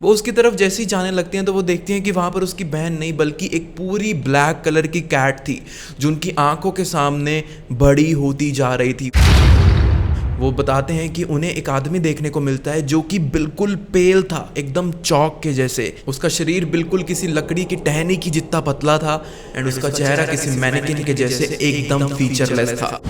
वो उसकी तरफ जैसे ही जाने लगती हैं तो वो देखती हैं कि वहाँ पर उसकी बहन नहीं बल्कि एक पूरी ब्लैक कलर की कैट थी जो उनकी आंखों के सामने बड़ी होती जा रही थी। वो बताते हैं कि उन्हें एक आदमी देखने को मिलता है जो कि बिल्कुल पेल था, एकदम चौक के जैसे। उसका शरीर बिल्कुल किसी लकड़ी की टहनी की जितना पतला था एंड उसका चेहरा किसी मैनेकिन के जैसे एकदम फीचरलेस था।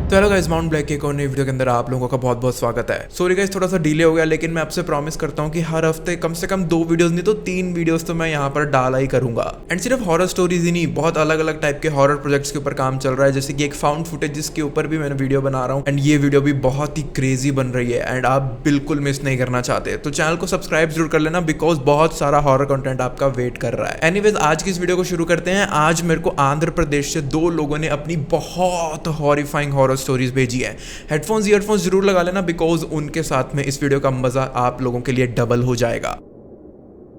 तो हेलो गाइस, माउंट ब्लैक के एक और नई वीडियो के अंदर आप लोगों का बहुत बहुत स्वागत है। सॉरी गाइस, थोड़ा सा डिले हो गया, लेकिन मैं आपसे प्रॉमिस करता हूँ कि हर हफ्ते कम से कम 2 वीडियोस नहीं तो 3 वीडियोस तो मैं यहाँ पर डाला ही करूंगा। एंड सिर्फ हॉरर स्टोरीज ही नहीं, बहुत अलग अलग टाइप के हॉरर प्रोजेक्ट्स के ऊपर काम चल रहा है, जैसे कि एक फाउंड फुटेज जिसके ऊपर भी मैंने वीडियो बना रहा हूँ। एंड ये वीडियो भी बहुत ही क्रेजी बन रही है एंड आप बिल्कुल मिस नहीं करना चाहते, तो चैनल को सब्सक्राइब जरूर कर लेना बिकॉज बहुत सारा हॉरर कंटेंट आपका वेट कर रहा है। एनीवेज, आज की इस वीडियो को शुरू करते हैं। आज मेरे को आंध्र प्रदेश से 2 लोगों ने अपनी बहुत हॉरिफाइंग हॉरर स्टोरीज भेजी है। हेडफोन्स ईयरफोन्स जरूर लगा लेना बिकॉज उनके साथ में इस वीडियो का मजा आप लोगों के लिए डबल हो जाएगा।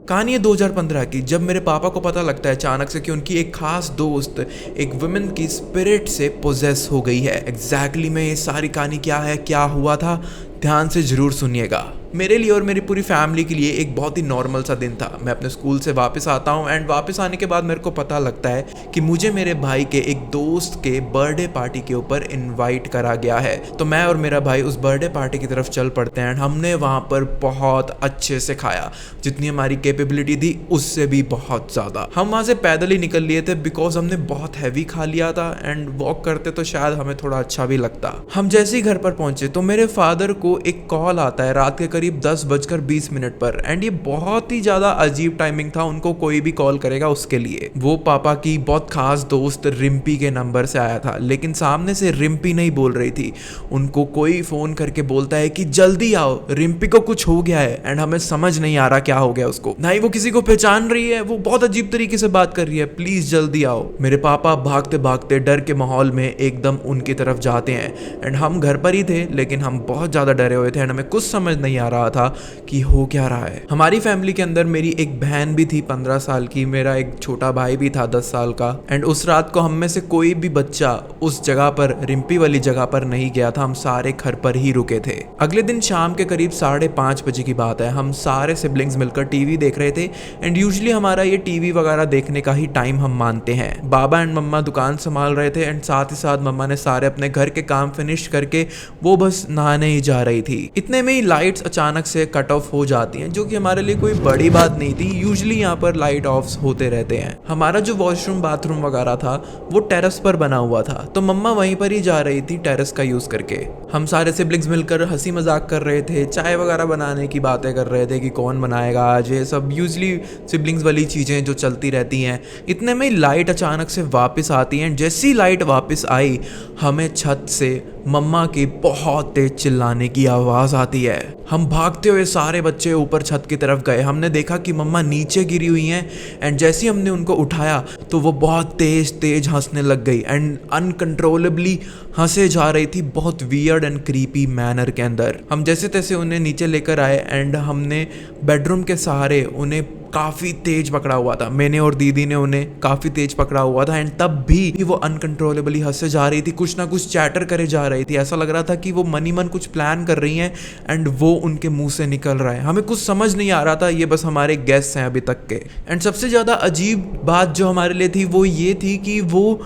कहानी है 2015 की, जब मेरे पापा को पता लगता है अचानक से कि उनकी एक खास दोस्त एक वुमेन की स्पिरिट से पोजेस हो गई है। एग्जैक्टली में ये सारी कहानी क्या है, क्या हुआ था, ध्यान से जरूर सुनिएगा। मेरे लिए और मेरी पूरी फैमिली के लिए एक बहुत ही नॉर्मल सा दिन था। मैं अपने स्कूल से वापस आता हूँ एंड वापस आने के बाद मेरे को पता लगता है कि मुझे मेरे भाई के एक दोस्त के बर्थडे पार्टी के ऊपर इनवाइट करा गया है। तो मैं और मेरा भाई उस बर्थडे पार्टी की तरफ चल पड़ते हैं एंड हमने वहाँ पर बहुत अच्छे से खाया, जितनी हमारी कैपेबिलिटी थी उससे भी बहुत ज़्यादा। हम वहाँ से पैदल ही निकल लिए थे बिकॉज हमने बहुत हैवी खा लिया था एंड वॉक करते तो शायद हमें थोड़ा अच्छा भी लगता। हम जैसे ही घर पर पहुंचे तो मेरे फादर को एक कॉल आता है रात के करीब 10:20 पर एंड ये बहुत ही ज्यादा अजीब टाइमिंग था, उनको कोई भी कॉल करेगा उसके लिए। वो पापा की बहुत खास दोस्त रिम्पी के नंबर से आया था, लेकिन सामने से रिम्पी नहीं बोल रही थी। उनको कोई फोन करके बोलता है कि जल्दी आओ, रिम्पी को कुछ हो गया है। एंड हमें समझ नहीं आ रहा क्या हो गया उसको, ना ही वो किसी को पहचान रही है, वो बहुत अजीब तरीके से बात कर रही है, प्लीज जल्दी आओ। मेरे पापा भागते भागते डर के माहौल में एकदम उनकी तरफ जाते हैं एंड हम घर पर ही थे लेकिन हम बहुत ज्यादा डरे हुए थे एंड हमें कुछ समझ नहीं आ रहा था कि हो क्या रहा है। हमारी फैमिली के अंदर मेरी एक बहन भी थी 15 साल की, मेरा एक छोटा भाई भी था 10 साल का। एंड उस रात को हम में से कोई भी बच्चा उस जगह पर, रिम्पी वाली जगह पर नहीं गया था, हम सारे घर पर ही रुके थे। अगले दिन शाम के करीब 5:30 बजे की बात है, हम सारे सिबलिंग्स मिलकर टीवी देख रहे थे एंड यूजुअली हमारा ये टीवी वगैरह देखने का ही टाइम हम मानते हैं। बाबा एंड मम्मा दुकान संभाल रहे थे एंड साथ ही साथ मम्मा ने सारे अपने घर के काम फिनिश करके वो बस नहाने ही जा रही थी। इतने में ही लाइट्स अचानक से कट ऑफ हो जाती हैं, जो कि हमारे लिए कोई बड़ी बात नहीं थी। यूजुअली यहाँ पर लाइट ऑफ्स होते रहते हैं। हमारा जो वॉशरूम बाथरूम वगैरह था वो टेरेस पर बना हुआ था, तो मम्मा वहीं पर ही जा रही थी टेरेस का यूज करके। हम सारे सिबलिंग्स मिलकर हंसी मजाक कर रहे थे, चाय वगैरह बनाने की बातें कर रहे थे कि कौन बनाएगा आज, ये सब यूजुअली सिबलिंग्स वाली चीजें जो चलती रहती हैं। इतने में लाइट अचानक से वापस आती है। जैसी लाइट वापस आई, हमें छत से मम्मा की बहुत तेज चिल्लाने की आवाज आती है। हम भागते हुए सारे बच्चे ऊपर छत की तरफ गए। हमने देखा कि मम्मा नीचे गिरी हुई हैं एंड जैसे ही हमने उनको उठाया तो वो बहुत तेज तेज हंसने लग गई एंड अनकंट्रोलेबली हंसे जा रही थी, बहुत वियर्ड एंड क्रीपी मैनर के अंदर। हम जैसे तैसे उन्हें नीचे लेकर आए एंड हमने बेडरूम के सहारे उन्हें काफ़ी तेज पकड़ा हुआ था। मैंने और दीदी ने उन्हें काफ़ी तेज पकड़ा हुआ था एंड तब भी वो अनकंट्रोलेबली हंसे जा रही थी, कुछ ना कुछ चैटर करे जा रही थी। ऐसा लग रहा था कि वो मनी मन कुछ प्लान कर रही हैं एंड वो उनके मुंह से निकल रहा है। हमें कुछ समझ नहीं आ रहा था, ये बस हमारे गेस हैं अभी तक के। एंड सबसे ज़्यादा अजीब बात जो हमारे लिए थी वो ये थी कि वो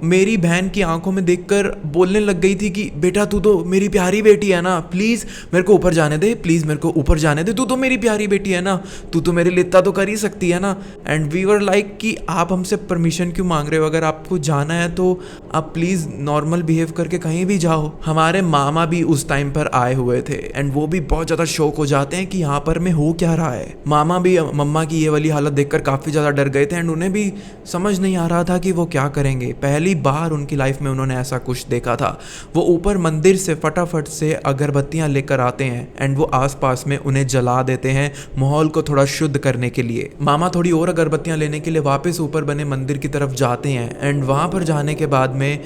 मेरी बहन की आंखों में देखकर बोलने लग गई थी कि बेटा तू तो मेरी प्यारी बेटी है ना, प्लीज़ मेरे को ऊपर जाने दे, प्लीज़ मेरे को ऊपर जाने दे, तू तो मेरी प्यारी बेटी है ना, तू तो मेरे लिए इतना तो कर ही सकती है ना। एंड वी वर लाइक कि आप हमसे परमिशन क्यों मांग रहे हो, अगर आपको जाना है तो आप प्लीज़ नॉर्मल बिहेव करके कहीं भी जाओ। हमारे मामा भी उस टाइम पर आए हुए थे एंड वो भी बहुत ज़्यादा शौक हो जाते हैं कि यहाँ पर में हो क्या रहा है। मामा भी मम्मा की ये वाली हालत देखकर काफ़ी ज़्यादा डर गए थे एंड उन्हें भी समझ नहीं आ रहा था कि वो क्या करेंगे। पहली बार उनकी लाइफ में उन्होंने ऐसा कुछ देखा था। वो ऊपर मंदिर से फटाफट से अगरबत्तियां लेकर आते हैं एंड वो आसपास में उन्हें जला देते हैं माहौल को थोड़ा शुद्ध करने के लिए। मामा थोड़ी और अगरबत्तियां लेने के लिए वापस ऊपर बने मंदिर की तरफ जाते हैं एंड वहां पर जाने के बाद में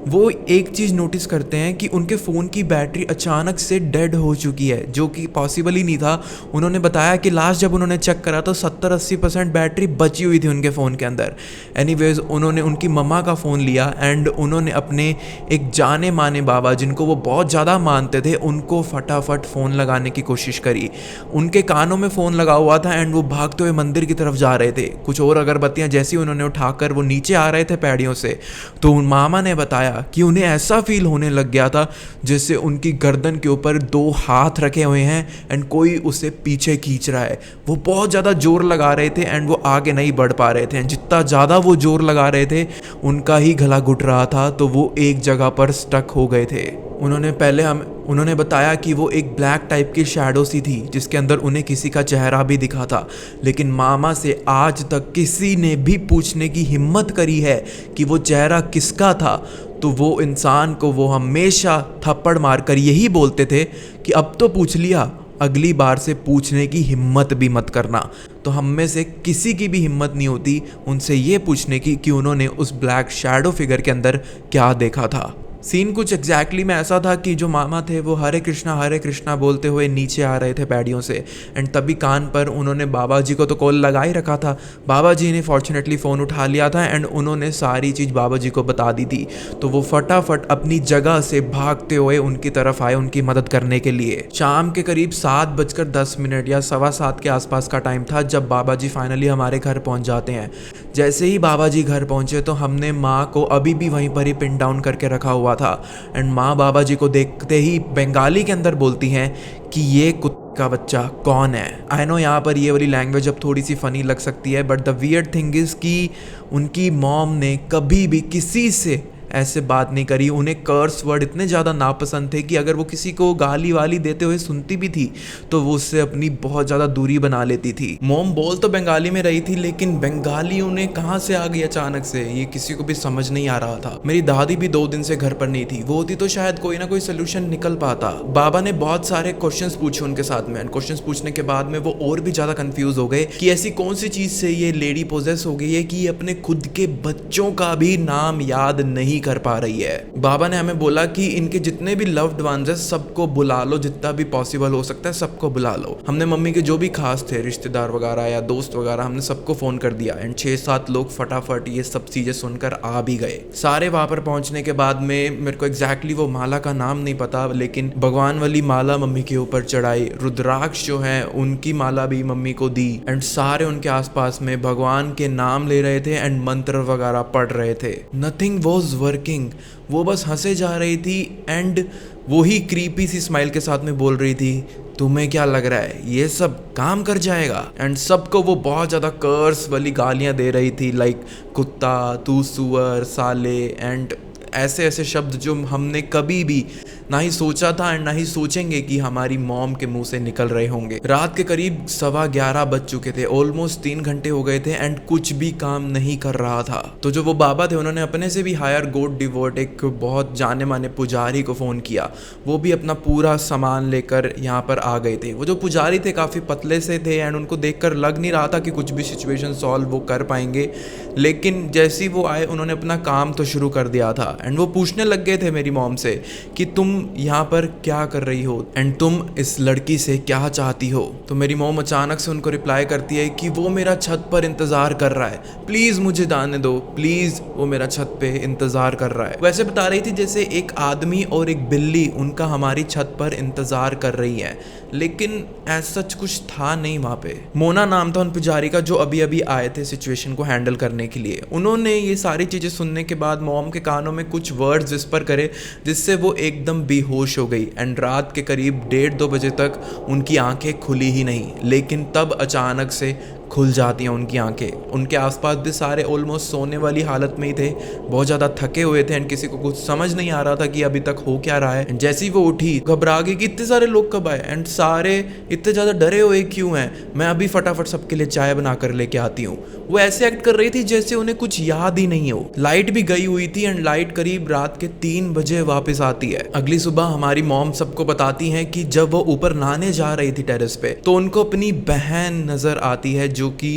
वो एक चीज़ नोटिस करते हैं कि उनके फ़ोन की बैटरी अचानक से डेड हो चुकी है, जो कि पॉसिबल ही नहीं था। उन्होंने बताया कि लास्ट जब उन्होंने चेक करा तो 70-80% बैटरी बची हुई थी उनके फ़ोन के अंदर। एनीवेज उन्होंने उनकी मम्मा का फ़ोन लिया एंड उन्होंने अपने एक जाने माने बाबा, जिनको वो बहुत ज़्यादा मानते थे, उनको फटाफट फ़ोन लगाने की कोशिश करी। उनके कानों में फ़ोन लगा हुआ था एंड वो भागते हुए मंदिर की तरफ जा रहे थे। कुछ और अगरबत्तियाँ जैसी उन्होंने उठाकर वो नीचे आ रहे थे पैड़ियों से, तो उन मामा ने बताया कि उन्हें ऐसा फील होने लग गया था जैसे उनकी गर्दन के ऊपर 2 हाथ रखे हुए हैं एंड कोई उसे पीछे खींच रहा है। वो बहुत ज़्यादा जोर लगा रहे थे एंड वो आगे नहीं बढ़ पा रहे थे। जितना ज़्यादा वो जोर लगा रहे थे उनका ही गला घुट रहा था, तो वो एक जगह पर स्टक हो गए थे। उन्होंने बताया कि वो एक ब्लैक टाइप की शैडो सी थी जिसके अंदर उन्हें किसी का चेहरा भी दिखा था, लेकिन मामा से आज तक किसी ने भी पूछने की हिम्मत करी है कि वो चेहरा किसका था, तो वो इंसान को वो हमेशा थप्पड़ मारकर यही बोलते थे कि अब तो पूछ लिया, अगली बार से पूछने की हिम्मत भी मत करना। तो हम में से किसी की भी हिम्मत नहीं होती उनसे ये पूछने की कि उन्होंने उस ब्लैक शैडो फिगर के अंदर क्या देखा था। सीन कुछ एग्जैक्टली में ऐसा था कि जो मामा थे वो हरे कृष्णा बोलते हुए नीचे आ रहे थे पैड़ियों से एंड तभी कान पर उन्होंने बाबा जी को तो कॉल लगा ही रखा था। बाबा जी ने फॉर्चुनेटली फ़ोन उठा लिया था एंड उन्होंने सारी चीज़ बाबा जी को बता दी थी। तो वो फटाफट अपनी जगह से भागते हुए उनकी तरफ आए उनकी मदद करने के लिए। शाम के करीब 7:10 या 7:15 के आसपास का टाइम था जब बाबा जी फाइनली हमारे घर पहुँच जाते हैं। जैसे ही बाबा जी घर पहुँचे तो हमने माँ को अभी भी वहीं पर ही पिन डाउन करके रखा हुआ था एंड माँ बाबा जी को देखते ही बंगाली के अंदर बोलती हैं कि ये कुत्ते का बच्चा कौन है। आई नो यहाँ पर ये वाली लैंग्वेज अब थोड़ी सी फ़नी लग सकती है, but the weird thing is कि उनकी मॉम ने कभी भी किसी से ऐसे बात नहीं करी। उन्हें कर्स वर्ड इतने ज़्यादा नापसंद थे कि अगर वो किसी को गाली वाली देते हुए सुनती भी थी तो वो उससे अपनी बहुत ज़्यादा दूरी बना लेती थी। मोम बोल तो बंगाली में रही थी, लेकिन बंगाली उन्हें कहाँ से आ गई अचानक से, ये किसी को भी समझ नहीं आ रहा था। मेरी दादी भी 2 दिन से घर पर नहीं थी, वो होती तो शायद कोई ना कोई सोल्यूशन निकल पाता। बाबा ने बहुत सारे क्वेश्चंस पूछे उनके साथ में, क्वेश्चंस पूछने के बाद में वो और भी ज़्यादा कंफ्यूज हो गए कि ऐसी कौन सी चीज़ से ये लेडी पोजेस हो गई है कि अपने खुद के बच्चों का भी नाम याद नहीं कर पा रही है। बाबा ने हमें बोला कि इनके जितने भी लव्ड वंस हैं सबको बुला लो, जितना भी पॉसिबल हो सकता है सबको बुला लो। हमने मम्मी के जो भी खास थे रिश्तेदार वगैरह या दोस्त वगैरह, हमने सबको फोन कर दिया एंड 6-7 लोग फटाफट ये सब चीजें सुनकर आ भी गए। सारे वहां पर पहुंचने के बाद में मेरे को एग्जैक्टली वो माला का नाम नहीं पता, लेकिन भगवान वाली माला मम्मी के ऊपर चढ़ाई, रुद्राक्ष जो है उनकी माला भी मम्मी को दी एंड सारे उनके आसपास में भगवान के नाम ले रहे थे एंड मंत्र वगैरह पढ़ रहे थे। नथिंग वॉज वर्किंग, वो बस हंसे जा रही थी एंड वो ही क्रीपी सी स्माइल के साथ में बोल रही थी, तुम्हें क्या लग रहा है ये सब काम कर जाएगा। एंड सबको वो बहुत ज़्यादा कर्स वाली गालियाँ दे रही थी, लाइक कुत्ता, तू सुअर, साले एंड ऐसे ऐसे शब्द जो हमने कभी भी ना ही सोचा था एंड ना ही सोचेंगे कि हमारी मॉम के मुंह से निकल रहे होंगे। रात के करीब 11:15 बज चुके थे, ऑलमोस्ट 3 घंटे हो गए थे एंड कुछ भी काम नहीं कर रहा था। तो जो वो बाबा थे उन्होंने अपने से भी हायर गॉड डिवोट एक बहुत जाने माने पुजारी को फ़ोन किया। वो भी अपना पूरा सामान लेकर यहाँ पर आ गए थे। वो जो पुजारी थे काफ़ी पतले से थे एंड उनको देखकर लग नहीं रहा था कि कुछ भी सिचुएशन सॉल्व वो कर पाएंगे, लेकिन जैसे ही वो आए उन्होंने अपना काम तो शुरू कर दिया था एंड वो पूछने लग गए थे मेरी मॉम से कि तुम यहाँ पर क्या कर रही हो एंड तुम इस लड़की से क्या चाहती हो। तो मेरी मॉम अचानक से उनको रिप्लाई करती है कि वो मेरा छत पर इंतज़ार कर रहा है, प्लीज़ मुझे जाने दो, प्लीज़ वो मेरा छत पे इंतज़ार कर रहा है। वैसे बता रही थी जैसे एक आदमी और एक बिल्ली उनका हमारी छत पर इंतज़ार कर रही है, लेकिन ऐसा कुछ था नहीं वहाँ पे। मोना नाम था उन पुजारी का जो अभी अभी आए थे सिचुएशन को हैंडल करने के लिए। उन्होंने ये सारी चीज़ें सुनने के बाद मॉम के कानों में कुछ वर्ड्स विस्पर करे जिससे वो एकदम बेहोश हो गई एंड रात के करीब 1:30-2 बजे तक उनकी आंखें खुली ही नहीं, लेकिन तब अचानक से खुल जाती हैं उनकी आंखें। उनके आसपास भी सारे ऑलमोस्ट सोने वाली हालत में ही थे, बहुत ज़्यादा थके हुए थे एंड किसी को कुछ समझ नहीं आ रहा था कि अभी तक हो क्या रहा है। जैसे ही वो उठी घबरा गई कि इतने सारे लोग कब आए एंड सारे इतने ज़्यादा डरे हुए क्यों हैं, मैं अभी फटाफट सबके लिए चाय बना कर लेके आती हूँ। वो ऐसे एक्ट कर रही थी जैसे उन्हें कुछ याद ही नहीं हो। लाइट भी गई हुई थी एंड लाइट करीब रात के 3 बजे वापस आती है। अगली सुबह हमारी मॉम सबको बताती हैं कि जब वो ऊपर नहाने जा रही थी टेरेस पे तो उनको अपनी बहन नजर आती है जो जो कि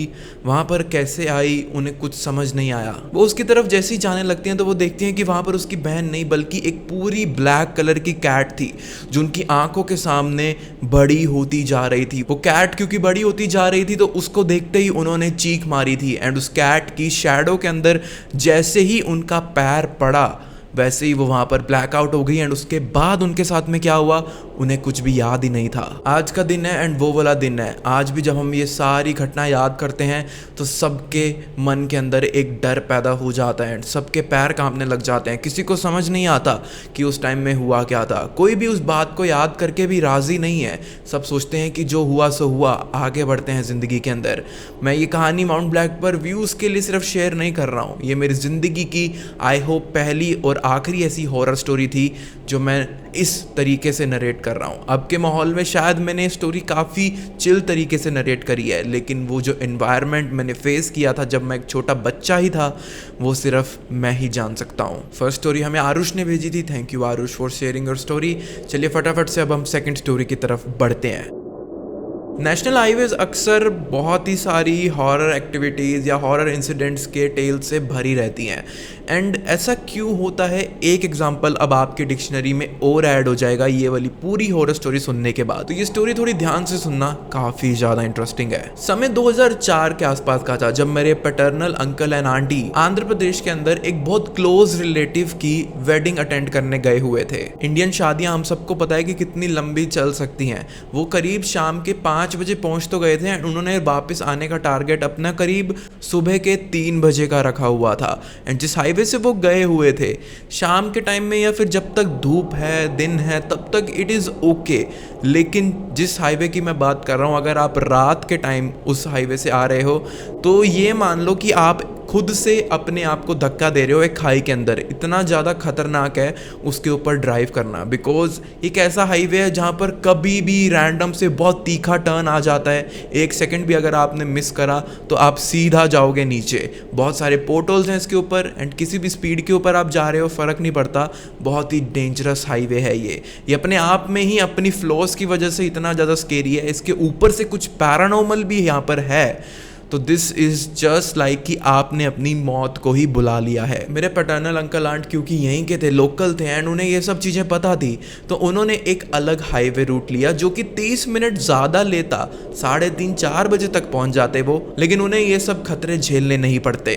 वहाँ पर कैसे आई उन्हें कुछ समझ नहीं आया। वो उसकी तरफ जैसे ही जाने लगती हैं तो वो देखती हैं कि वहाँ पर उसकी बहन नहीं बल्कि एक पूरी ब्लैक कलर की कैट थी जो उनकी आंखों के सामने बड़ी होती जा रही थी। वो कैट क्योंकि बड़ी होती जा रही थी तो उसको देखते ही उन्होंने चीख मारी थी एंड उस कैट की शैडो के अंदर जैसे ही उनका पैर पड़ा वैसे ही वो वहाँ पर ब्लैकआउट हो गई एंड उसके बाद उनके साथ में क्या हुआ उन्हें कुछ भी याद ही नहीं था। आज का दिन है एंड वो वाला दिन है। आज भी जब हम ये सारी घटना याद करते हैं तो सबके मन के अंदर एक डर पैदा हो जाता है एंड सबके पैर कांपने लग जाते हैं। किसी को समझ नहीं आता कि उस टाइम में हुआ क्या था। कोई भी उस बात को याद करके भी राज़ी नहीं है। सब सोचते हैं कि जो हुआ सो हुआ, आगे बढ़ते हैं ज़िंदगी के अंदर। मैं ये कहानी माउंट ब्लैक पर व्यूज़ के लिए सिर्फ शेयर नहीं कर रहा हूँ। ये मेरी ज़िंदगी की आई होप पहली और आखिरी ऐसी हॉरर स्टोरी थी जो मैं इस तरीके से नरेट कर रहा हूँ। अब के माहौल में शायद मैंने स्टोरी काफ़ी चिल तरीके से नरेट करी है, लेकिन वो जो एनवायरनमेंट मैंने फेस किया था जब मैं एक छोटा बच्चा ही था वो सिर्फ मैं ही जान सकता हूँ। फर्स्ट स्टोरी हमें आरुष ने भेजी थी। Thank you Aarush for sharing your story. चलिए फटाफट से अब हम सेकंड स्टोरी की तरफ बढ़ते हैं। नेशनल हाईवेज अक्सर बहुत ही सारी हॉरर एक्टिविटीज़ या हॉरर इंसिडेंट्स के टेल से भरी रहती हैं एंड ऐसा क्यों होता है एक एग्जांपल अब आपके डिक्शनरी में और ऐड हो जाएगा ये वाली पूरी हॉरर स्टोरी सुनने के बाद। तो ये स्टोरी थोड़ी ध्यान से सुनना, काफ़ी ज़्यादा इंटरेस्टिंग है। समय 2004 के आसपास का था जब मेरे paternal uncle and aunty Andhra Pradesh के अंदर एक बहुत क्लोज रिलेटिव की वेडिंग अटेंड करने गए हुए थे। इंडियन शादियाँ हम सबको पता है कि कितनी लंबी चल सकती हैं। वो करीब शाम के 5 बजे पहुंच तो गए थे एंड उन्होंने वापस आने का टारगेट अपना करीब सुबह के 3 बजे का रखा हुआ था। एंड जिस हाईवे से वो गए हुए थे शाम के टाइम में या फिर जब तक धूप है दिन है तब तक इट इज़ ओके, लेकिन जिस हाईवे की मैं बात कर रहा हूँ अगर आप रात के टाइम उस हाईवे से आ रहे हो तो ये मान लो कि आप खुद से अपने आप को धक्का दे रहे हो एक खाई के अंदर। इतना ज़्यादा खतरनाक है उसके ऊपर ड्राइव करना, बिकॉज एक ऐसा हाईवे है जहाँ पर कभी भी रैंडम से बहुत तीखा टर्न आ जाता है। 1 सेकंड भी अगर आपने मिस करा तो आप सीधा जाओगे नीचे। बहुत सारे पोर्टल्स हैं इसके ऊपर एंड किसी भी स्पीड के ऊपर आप जा रहे हो फ़र्क नहीं पड़ता। बहुत ही डेंजरस हाईवे है ये अपने आप में ही अपनी फ्लॉस की वजह से इतना ज़्यादा स्केरी है। इसके ऊपर से कुछ पैरानॉर्मल भी यहाँ पर है। तो दिस इज़ जस्ट लाइक कि आपने अपनी मौत को ही बुला लिया है। मेरे पैटर्नल अंकल आंट क्योंकि यहीं के थे, लोकल थे एंड उन्हें ये सब चीज़ें पता थी तो उन्होंने एक अलग हाईवे रूट लिया जो कि 30 मिनट ज़्यादा लेता। 3:30-4 बजे तक पहुंच जाते वो, लेकिन उन्हें ये सब खतरे झेलने नहीं पड़ते।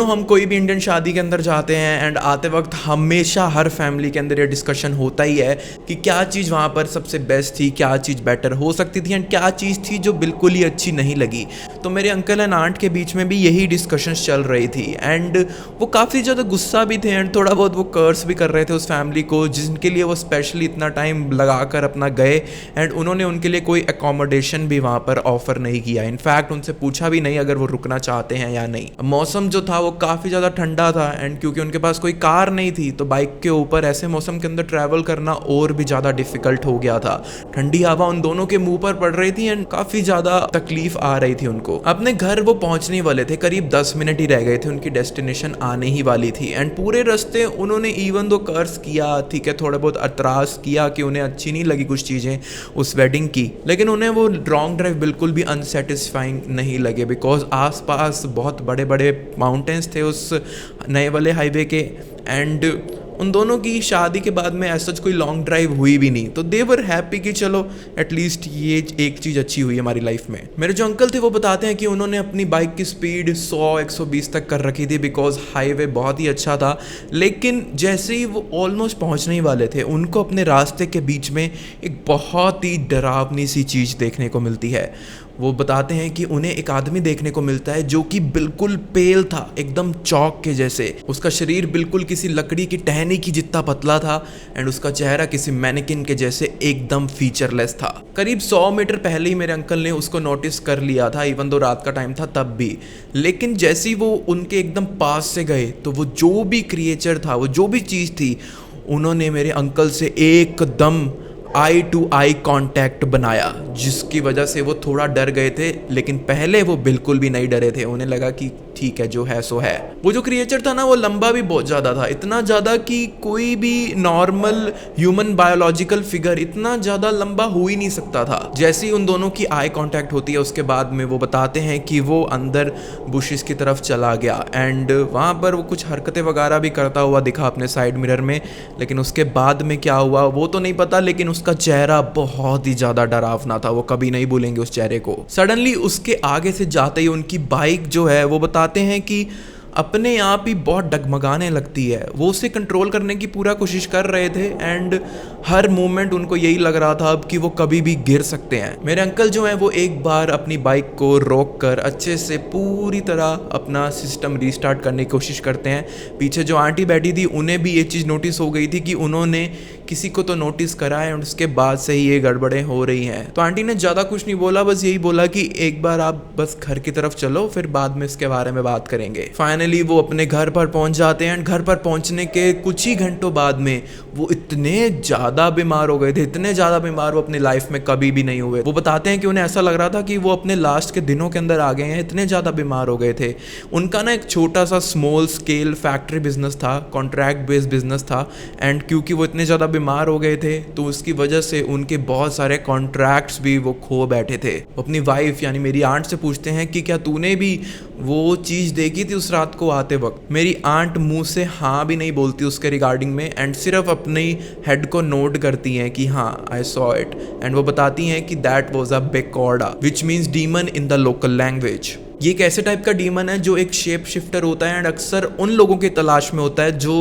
हम कोई भी इंडियन शादी के अंदर जाते हैं एंड आते वक्त हमेशा हर फैमिली के अंदर ये डिस्कशन होता ही है कि क्या चीज़ वहाँ पर सबसे बेस्ट थी, क्या चीज़ बेटर हो सकती थी एंड क्या चीज़ थी जो बिल्कुल ही अच्छी नहीं लगी। तो मेरे अंकल एंड आंट के बीच में भी यही डिस्कशंस चल रही थी एंड वो काफ़ी ज़्यादा गुस्सा भी थे एंड थोड़ा बहुत वो कर्स भी कर रहे थे उस फैमिली को जिनके लिए वो स्पेशली इतना टाइम लगाकर अपना गए एंड उन्होंने उनके लिए कोई अकोमोडेशन भी वहाँ पर ऑफर नहीं किया। इनफैक्ट उनसे पूछा भी नहीं अगर वो रुकना चाहते हैं या नहीं। मौसम जो था वो काफ़ी ज़्यादा ठंडा था एंड क्योंकि उनके पास कोई कार नहीं थी तो बाइक के ऊपर ऐसे मौसम के अंदर ट्रैवल करना और भी ज़्यादा डिफ़िकल्ट हो गया था। ठंडी हवा उन दोनों के मुँह पर पड़ रही थी एंड काफ़ी ज़्यादा तकलीफ आ रही थी उनको। अपने घर वो पहुंचने वाले थे, करीब 10 मिनट ही रह गए थे, उनकी डेस्टिनेशन आने ही वाली थी एंड पूरे रास्ते उन्होंने इवन दो कर्स किया, ठीक है, थोड़ा बहुत एतराज़ किया कि उन्हें अच्छी नहीं लगी कुछ चीज़ें उस वेडिंग की, लेकिन उन्हें वो लॉन्ग ड्राइव बिल्कुल भी अनसेटिस्फाइंग नहीं लगे बिकॉज आसपास बहुत बड़े बड़े माउंटेन्स थे उस नए वाले हाईवे के एंड उन दोनों की शादी के बाद में ऐसा कोई लॉन्ग ड्राइव हुई भी नहीं। तो दे वर हैप्पी कि चलो एटलीस्ट ये एक चीज़ अच्छी हुई हमारी लाइफ में। मेरे जो अंकल थे वो बताते हैं कि उन्होंने अपनी बाइक की स्पीड 100-120 तक कर रखी थी बिकॉज हाईवे बहुत ही अच्छा था, लेकिन जैसे ही वो ऑलमोस्ट पहुंचने ही वाले थे उनको अपने रास्ते के बीच में एक बहुत ही डरावनी सी चीज़ देखने को मिलती है। वो बताते हैं कि उन्हें एक आदमी देखने को मिलता है जो कि बिल्कुल पेल था, एकदम चौक के जैसे। उसका शरीर बिल्कुल किसी लकड़ी की टहनी की जितना पतला था एंड उसका चेहरा किसी मैनेकिन के जैसे एकदम फीचरलेस था। करीब 100 मीटर पहले ही मेरे अंकल ने उसको नोटिस कर लिया था, इवन दो रात का टाइम था तब भी। लेकिन जैसे ही वो उनके एकदम पास से गए तो वो जो भी क्रिएचर था, वो जो भी चीज़ थी, उन्होंने मेरे अंकल से एकदम आई टू आई कांटेक्ट बनाया, जिसकी वजह से वो थोड़ा डर गए थे, लेकिन पहले वो बिल्कुल भी नहीं डरे थे। उन्हें लगा कि ठीक है, जो है सो है। वो जो क्रिएचर था ना, वो लंबा भी बहुत ज़्यादा था, इतना ज़्यादा कि कोई भी नॉर्मल ह्यूमन बायोलॉजिकल फिगर इतना ज़्यादा लंबा हो ही नहीं सकता था। जैसे ही उन दोनों की आई कांटेक्ट होती है, उसके बाद में वो बताते हैं कि वो अंदर बुशेस की तरफ चला गया एंड वहाँ पर वो कुछ हरकतें वगैरह भी करता हुआ दिखा अपने साइड मिरर में। लेकिन उसके बाद में क्या हुआ वो तो नहीं पता, लेकिन उसका चेहरा बहुत ही ज़्यादा डरावना था। वो कभी नहीं भूलेंगे उस चेहरे को। सडनली उसके आगे से जाते ही उनकी बाइक जो है, वो बताते हैं कि अपने आप ही बहुत डगमगाने लगती है। वो उसे कंट्रोल करने की पूरा कोशिश कर रहे थे एंड हर मोमेंट उनको यही लग रहा था अब कि वो कभी भी गिर सकते हैं। मेरे अंकल जो हैं वो एक बार अपनी बाइक को रोक कर अच्छे से पूरी तरह अपना सिस्टम रीस्टार्ट करने की कोशिश करते हैं। पीछे जो आंटी बैठी थी उन्हें भी ये चीज़ नोटिस हो गई थी कि उन्होंने किसी को तो नोटिस करा है और उसके बाद से ही ये गड़बड़ें हो रही हैं। तो आंटी ने ज़्यादा कुछ नहीं बोला, बस यही बोला कि एक बार आप बस घर की तरफ चलो, फिर बाद में इसके बारे में बात करेंगे। फाइनली वो अपने घर पर पहुंच जाते हैं। घर पर पहुंचने के कुछ ही घंटों बाद में वो इतने ज़्यादा बीमार हो गए थे, इतने ज़्यादा बीमार वो अपनी लाइफ में कभी भी नहीं हुए। वो बताते हैं कि उन्हें ऐसा लग रहा था कि वो अपने लास्ट के दिनों के अंदर आ गए हैं, इतने ज़्यादा बीमार हो गए थे। उनका ना एक छोटा सा स्मॉल स्केल फैक्ट्री बिजनेस था, कॉन्ट्रैक्ट बेस्ड बिजनेस था एंड क्योंकि वो इतने ज़्यादा बीमार हो गए थे तो उसकी वजह से उनके बहुत सारे कॉन्ट्रैक्ट्स भी वो खो बैठे थे। वो अपनी वाइफ यानी मेरी आंट से पूछते हैं कि क्या तूने भी वो चीज़ देखी थी उस रात को आते वक्त। मेरी आंट मुंह से हाँ भी नहीं बोलती उसके रिगार्डिंग में एंड सिर्फ अपनी हेड को नोट करती हैं कि हाँ आई सॉ इट। एंड वो बताती हैं कि दैट वाज अ बेकॉर्डा which means demon in the local language. ये एक ऐसे टाइप का डीमन है जो एक शेप शिफ्टर होता है एंड अक्सर उन लोगों की तलाश में होता है जो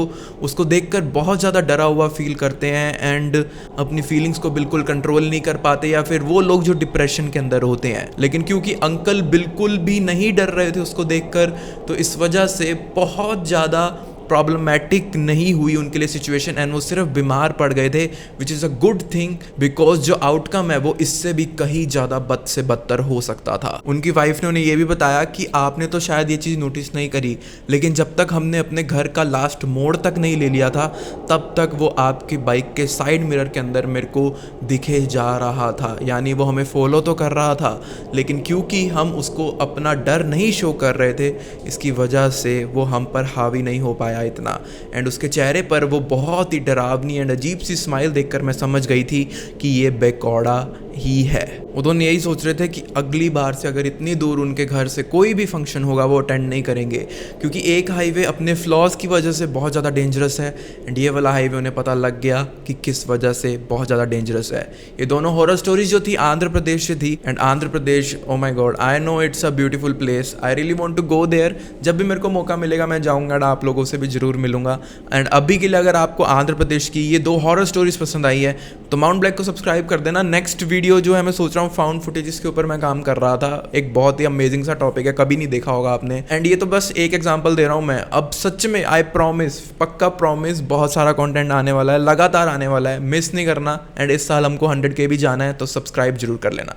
उसको देखकर बहुत ज़्यादा डरा हुआ फील करते हैं एंड अपनी फीलिंग्स को बिल्कुल कंट्रोल नहीं कर पाते, या फिर वो लोग जो डिप्रेशन के अंदर होते हैं। लेकिन क्योंकि अंकल बिल्कुल भी नहीं डर रहे थे उसको देखकर, तो इस वजह से बहुत ज़्यादा प्रॉब्लमैटिक नहीं हुई उनके लिए सिचुएशन एंड वो सिर्फ बीमार पड़ गए थे, which is a good thing because जो आउटकम है वो इससे भी कहीं ज़्यादा बद से बदतर हो सकता था। उनकी वाइफ ने उन्हें ये भी बताया कि आपने तो शायद ये चीज़ नोटिस नहीं करी, लेकिन जब तक हमने अपने घर का लास्ट मोड़ तक नहीं ले लिया था तब तक वो आपकी बाइक के साइड मिरर के अंदर मेरे को दिखे जा रहा था। यानी वो हमें फॉलो तो कर रहा था, लेकिन क्योंकि हम उसको अपना डर नहीं शो कर रहे थे, इसकी वजह से वो हम पर हावी नहीं हो पाया इतना। एंड उसके चेहरे पर वो बहुत ही डरावनी एंड अजीब सी स्माइल देखकर मैं समझ गई थी कि ये बेकॉर्डा ही है। वो दोनों यही सोच रहे थे कि अगली बार से अगर इतनी दूर उनके घर से कोई भी फंक्शन होगा वो अटेंड नहीं करेंगे, क्योंकि एक हाईवे अपने फ्लॉज की वजह से बहुत ज़्यादा डेंजरस है एंड ये वाला हाईवे उन्हें पता लग गया कि किस वजह से बहुत ज़्यादा डेंजरस है। ये दोनों हॉरर स्टोरीज जो थी आंध्र प्रदेश से थी and Andhra Pradesh, oh my God, I know it's a beautiful place, I really want to go there. जब भी मेरे को मौका मिलेगा मैं जाऊँगा, आप लोगों से भी ज़रूर मिलूंगा। एंड अभी के लिए अगर आपको आंध्र प्रदेश की ये 2 हॉरर स्टोरीज पसंद आई है तो माउंट ब्लैक को सब्सक्राइब कर देना। नेक्स्ट वीडियो जो है मैं सोच रहा हूँ फाउंड फुटेजेस के ऊपर मैं काम कर रहा था। एक बहुत ही अमेजिंग सा टॉपिक है, कभी नहीं देखा होगा आपने। एंड ये तो बस एक एग्जांपल दे रहा हूँ मैं। अब सच में आई प्रॉमिस, पक्का प्रॉमिस, बहुत सारा कंटेंट आने वाला है, लगातार आने वाला है, मिस नहीं करना। एंड इस साल हमको 100K भी जाना है, तो सब्सक्राइब जरूर कर लेना।